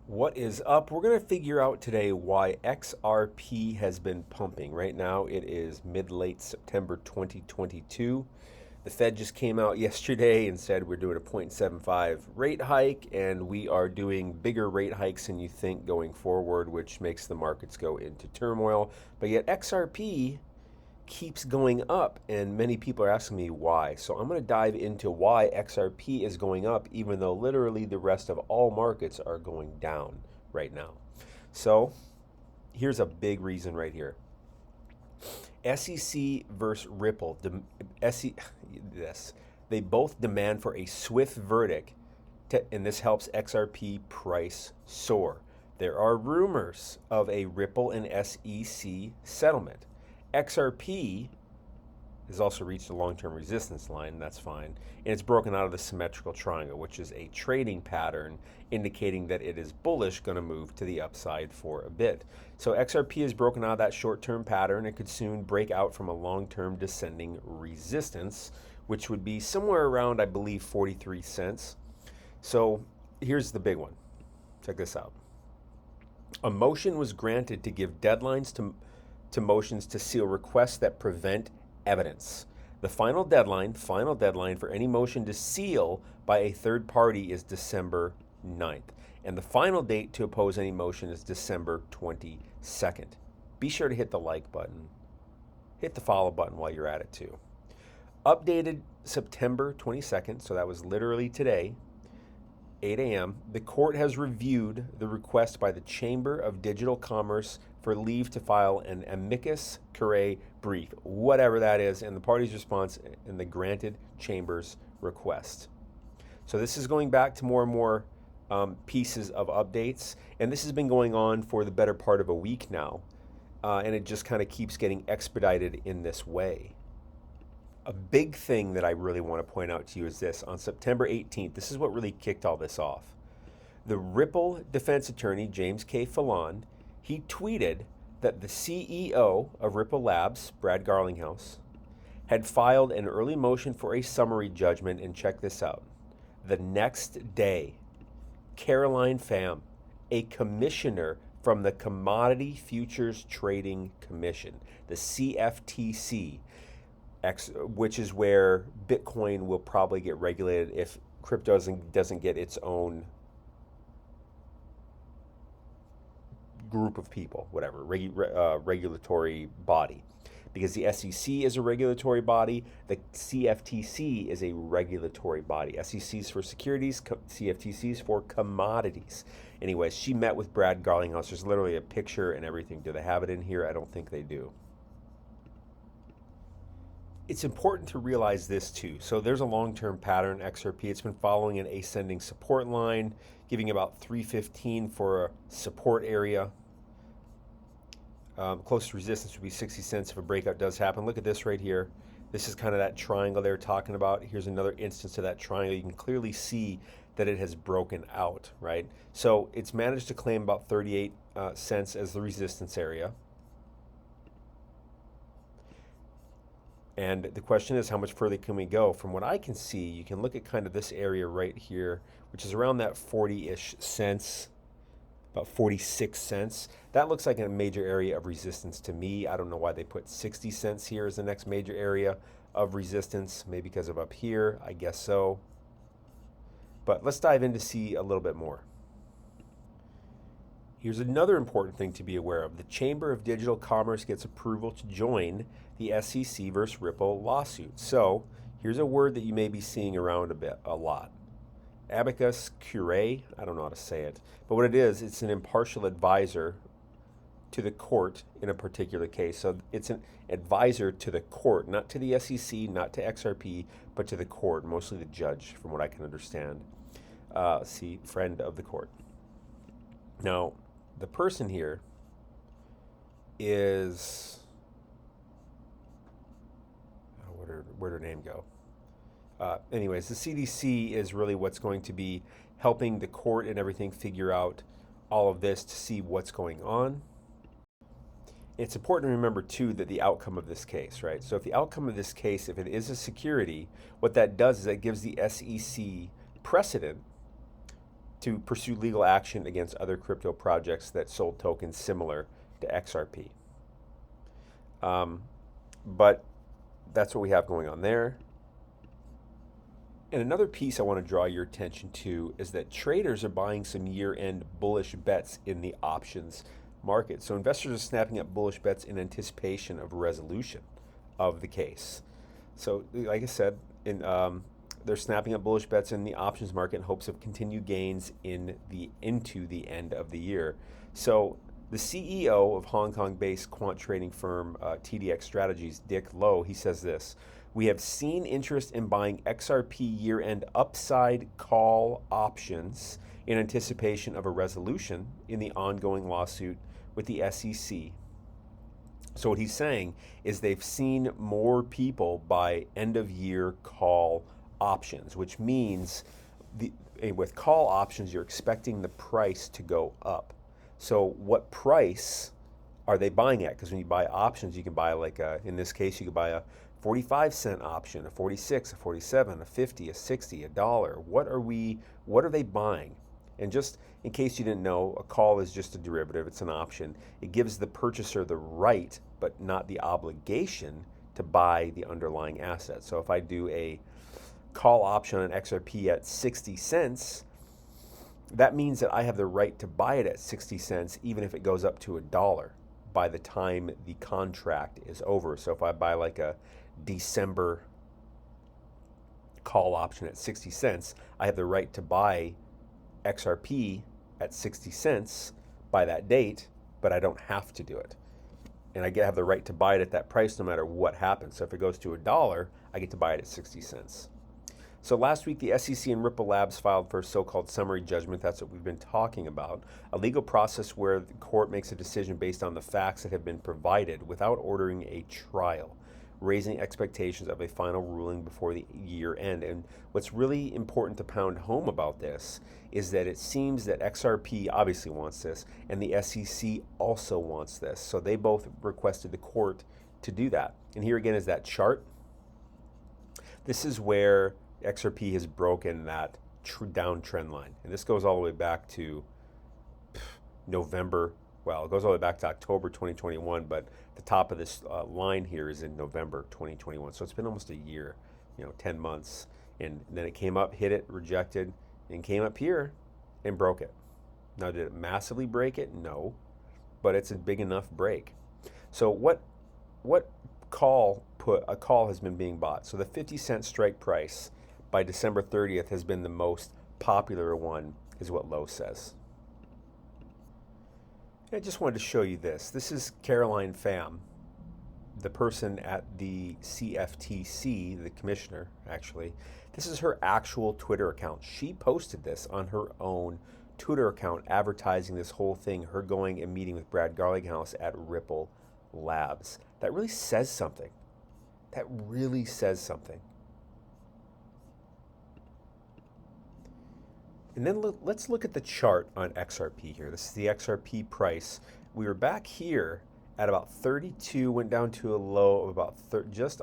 What is up? We're going to figure out today why XRP has been pumping. Right now it is mid-late September 2022. The Fed just came out yesterday and said we're doing a 0.75 rate hike, and we are doing bigger rate hikes than you think going forward, which makes the markets go into turmoil. But yet XRP keeps going up, and many people are asking me why. So I'm going to dive into why XRP is going up even though literally the rest of all markets are going down right now. So here's a big reason right here. SEC versus Ripple, they both demand for a swift verdict, and this helps XRP price soar. There are rumors of a Ripple and SEC settlement. XRP has also reached a long-term resistance line, and that's fine. And it's broken out of the symmetrical triangle, which is a trading pattern indicating that it is bullish, going to move to the upside for a bit. So XRP has broken out of that short-term pattern and could soon break out from a long-term descending resistance, which would be somewhere around, I believe, 43 cents. So here's the big one. Check this out. A motion was granted to give deadlines to motions to seal requests that prevent evidence. The final deadline for any motion to seal by a third party is December 9th. And the final date to oppose any motion is December 22nd. Be sure to hit the like button. Hit the follow button while you're at it too. Updated September 22nd, so that was literally today, 8 a.m., the court has reviewed the request by the Chamber of Digital Commerce for leave to file an amicus curiae brief, whatever that is, and the party's response in the granted Chamber's request. So this is going back to more and more pieces of updates, and this has been going on for the better part of a week now, and it just kind of keeps getting expedited in this way. A big thing that I really want to point out to you is this. On September 18th, this is what really kicked all this off. The Ripple defense attorney, James K. Fallon, he tweeted that the CEO of Ripple Labs, Brad Garlinghouse, had filed an early motion for a summary judgment, and check this out. The next day, Caroline Pham, a commissioner from the Commodity Futures Trading Commission, the CFTC, which is where Bitcoin will probably get regulated if crypto doesn't get its own group of people, whatever, regulatory body. Because the SEC is a regulatory body, the CFTC is a regulatory body. SEC's for securities, CFTC's for commodities. Anyways, she met with Brad Garlinghouse. There's literally a picture and everything. Do they have it in here? I don't think they do. It's important to realize this too. So there's a long-term pattern, XRP. It's been following an ascending support line, giving about 315 for a support area. Closest resistance would be 60 cents if a breakout does happen. Look at this right here. This is kind of that triangle they're talking about. Here's another instance of that triangle. You can clearly see that it has broken out, right? So it's managed to claim about 38 cents as the resistance area. And the question is, how much further can we go? From what I can see, you can look at kind of this area right here, which is around that 40-ish cents, about 46 cents. That looks like a major area of resistance to me. I don't know why they put 60 cents here as the next major area of resistance. Maybe because of up here, I guess so. But let's dive in to see a little bit more. Here's another important thing to be aware of. The Chamber of Digital Commerce gets approval to join the SEC versus Ripple lawsuit. So here's a word that you may be seeing around a lot. Amicus curiae, I don't know how to say it, but what it is, it's an impartial advisor to the court in a particular case. So it's an advisor to the court, not to the SEC, not to XRP, but to the court, mostly the judge, from what I can understand. See, friend of the court. Now, the person here is, where'd her name go? Anyways, the CDC is really what's going to be helping the court and everything figure out all of this to see what's going on. It's important to remember too that the outcome of this case, right? So if the outcome of this case, if it is a security, what that does is that gives the SEC precedent to pursue legal action against other crypto projects that sold tokens similar to XRP. But that's what we have going on there. And another piece I want to draw your attention to is that traders are buying some year-end bullish bets in the options market. So investors are snapping up bullish bets in anticipation of resolution of the case. So like I said, they're snapping up bullish bets in the options market in hopes of continued gains into the end of the year. So the CEO of Hong Kong-based quant trading firm TDX Strategies, Dick Lowe, he says this: "We have seen interest in buying XRP year-end upside call options in anticipation of a resolution in the ongoing lawsuit with the SEC." So what he's saying is they've seen more people buy end-of-year call options, which means with call options, you're expecting the price to go up. So what price are they buying at? Because when you buy options, you can buy in this case, you could buy a 45-cent option, a 46, a 47, a 50, a 60, a dollar. What are they buying? And just in case you didn't know, a call is just a derivative, it's an option. It gives the purchaser the right, but not the obligation to buy the underlying asset. So if I do a call option on XRP at 60 cents, that means that I have the right to buy it at 60 cents, even if it goes up to $1 by the time the contract is over. So if I buy like a December call option at 60 cents, I have the right to buy XRP at 60 cents by that date, but I don't have to do it. And I have the right to buy it at that price no matter what happens. So if it goes to $1, I get to buy it at 60 cents. So last week, the SEC and Ripple Labs filed for a so-called summary judgment. That's what we've been talking about. A legal process where the court makes a decision based on the facts that have been provided without ordering a trial, raising expectations of a final ruling before the year end. And what's really important to pound home about this is that it seems that XRP obviously wants this, and the SEC also wants this. So they both requested the court to do that. And here again is that chart. This is where XRP has broken that downtrend line. And this goes all the way back to November. Well, it goes all the way back to October 2021, but the top of this line here is in November 2021. So it's been almost a year, 10 months. And then it came up, hit it, rejected, and came up here and broke it. Now, did it massively break it? No, but it's a big enough break. So what call has been being bought? So the 50-cent strike price by December 30th has been the most popular one, is what Lowe says. I just wanted to show you this. This is Caroline Pham, the person at the CFTC, the commissioner, actually. This is her actual Twitter account. She posted this on her own Twitter account, advertising this whole thing, her going and meeting with Brad Garlinghouse at Ripple Labs. That really says something. That really says something. And then let's look at the chart on XRP here. This is the XRP price. We were back here at about 32, went down to a low of about just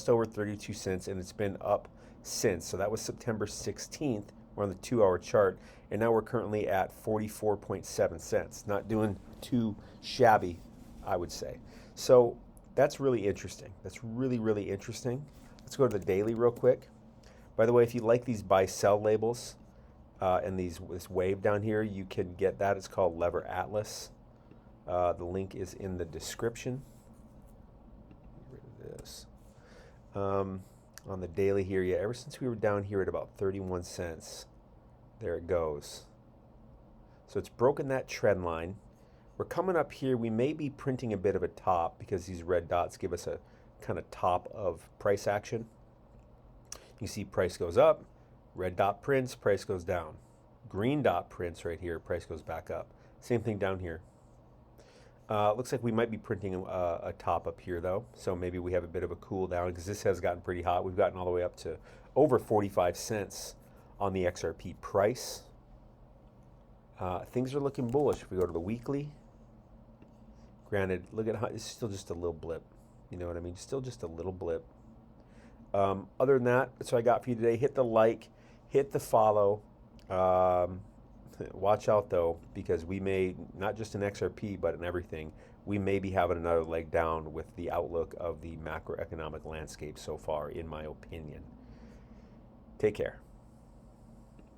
over 32 cents, and it's been up since. So that was September 16th. We're on the 2-hour chart, and now we're currently at 44.7 cents. Not doing too shabby, I would say. So that's really interesting. That's really, really interesting. Let's go to the daily real quick. By the way, if you like these buy-sell labels, and this wave down here, you can get that. It's called Lever Atlas. The link is in the description. Get rid of this. On the daily here, yeah, ever since we were down here at about 31 cents, there it goes. So it's broken that trend line. We're coming up here. We may be printing a bit of a top because these red dots give us a kind of top of price action. You see price goes up. Red dot prints, price goes down. Green dot prints right here, price goes back up. Same thing down here. Looks like we might be printing a top up here though, so maybe we have a bit of a cool down because this has gotten pretty hot. We've gotten all the way up to over 45 cents on the XRP price. Things are looking bullish. If we go to the weekly, granted, look at how it's still just a little blip. You know what I mean? Still just a little blip. Other than that, that's what I got for you today. Hit the like, hit the follow. Watch out though, because we may, not just in XRP, but in everything, we may be having another leg down with the outlook of the macroeconomic landscape so far, in my opinion. Take care.